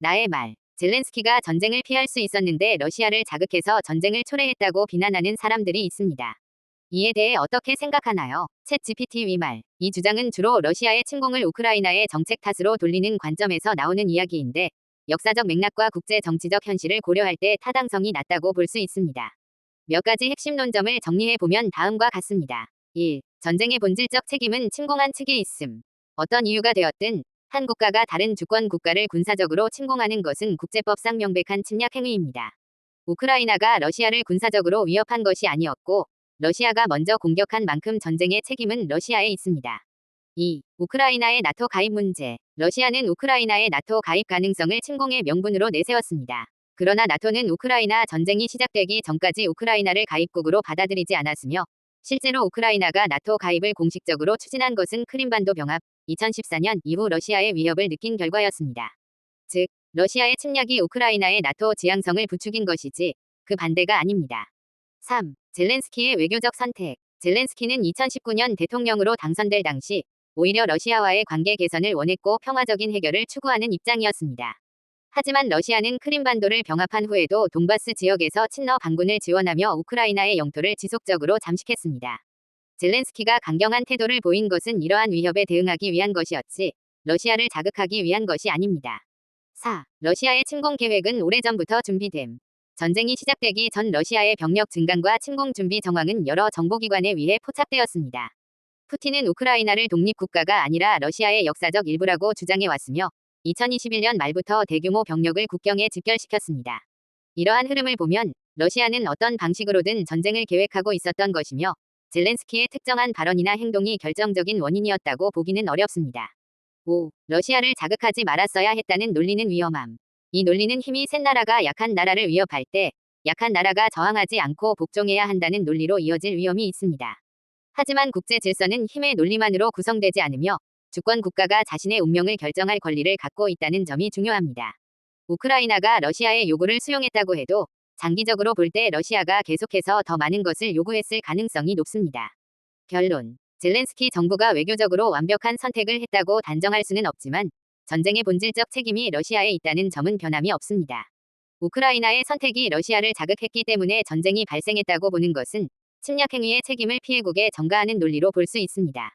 나의 말. 젤렌스키가 전쟁을 피할 수 있었는데 러시아를 자극해서 전쟁을 초래했다고 비난하는 사람들이 있습니다. 이에 대해 어떻게 생각하나요? 챗 GPT 위말. 이 주장은 주로 러시아의 침공을 우크라이나의 정책 탓으로 돌리는 관점에서 나오는 이야기인데 역사적 맥락과 국제 정치적 현실을 고려할 때 타당성이 낮다고 볼 수 있습니다. 몇 가지 핵심 논점을 정리해 보면 다음과 같습니다. 1. 전쟁의 본질적 책임은 침공한 측에 있음. 어떤 이유가 되었든 한 국가가 다른 주권 국가를 군사적으로 침공하는 것은 국제법상 명백한 침략 행위입니다. 우크라이나가 러시아를 군사적으로 위협한 것이 아니었고 러시아가 먼저 공격한 만큼 전쟁의 책임은 러시아에 있습니다. 2. 우크라이나의 나토 가입 문제. 러시아는 우크라이나의 나토 가입 가능성을 침공의 명분으로 내세웠습니다. 그러나 나토는 우크라이나 전쟁이 시작되기 전까지 우크라이나를 가입국으로 받아들이지 않았으며 실제로 우크라이나가 나토 가입을 공식적으로 추진한 것은 크림반도 병합 2014년 이후 러시아의 위협을 느낀 결과였습니다. 즉, 러시아의 침략이 우크라이나의 나토 지향성을 부추긴 것이지 그 반대가 아닙니다. 3. 젤렌스키의 외교적 선택. 젤렌스키는 2019년 대통령으로 당선될 당시 오히려 러시아와의 관계 개선을 원했고 평화적인 해결을 추구하는 입장이었습니다. 하지만 러시아는 크림반도를 병합한 후에도 돈바스 지역에서 친러 반군을 지원하며 우크라이나의 영토를 지속적으로 잠식했습니다. 젤렌스키가 강경한 태도를 보인 것은 이러한 위협에 대응하기 위한 것이었지 러시아를 자극하기 위한 것이 아닙니다. 4. 러시아의 침공 계획은 오래전부터 준비됨. 전쟁이 시작되기 전 러시아의 병력 증강과 침공 준비 정황은 여러 정보기관에 의해 포착되었습니다. 푸틴은 우크라이나를 독립국가가 아니라 러시아의 역사적 일부라고 주장해왔으며 2021년 말부터 대규모 병력을 국경에 집결시켰습니다. 이러한 흐름을 보면 러시아는 어떤 방식으로든 전쟁을 계획하고 있었던 것이며 젤렌스키의 특정한 발언이나 행동이 결정적인 원인이었다고 보기는 어렵습니다. 5. 러시아를 자극하지 말았어야 했다는 논리는 위험함. 이 논리는 힘이 센 나라가 약한 나라를 위협할 때 약한 나라가 저항하지 않고 복종해야 한다는 논리로 이어질 위험이 있습니다. 하지만 국제 질서는 힘의 논리만으로 구성되지 않으며 주권 국가가 자신의 운명을 결정할 권리를 갖고 있다는 점이 중요합니다. 우크라이나가 러시아의 요구를 수용했다고 해도 장기적으로 볼 때 러시아가 계속해서 더 많은 것을 요구했을 가능성이 높습니다. 결론. 젤렌스키 정부가 외교적으로 완벽한 선택을 했다고 단정할 수는 없지만 전쟁의 본질적 책임이 러시아에 있다는 점은 변함이 없습니다. 우크라이나의 선택이 러시아를 자극했기 때문에 전쟁이 발생했다고 보는 것은 침략 행위의 책임을 피해국에 전가하는 논리로 볼 수 있습니다.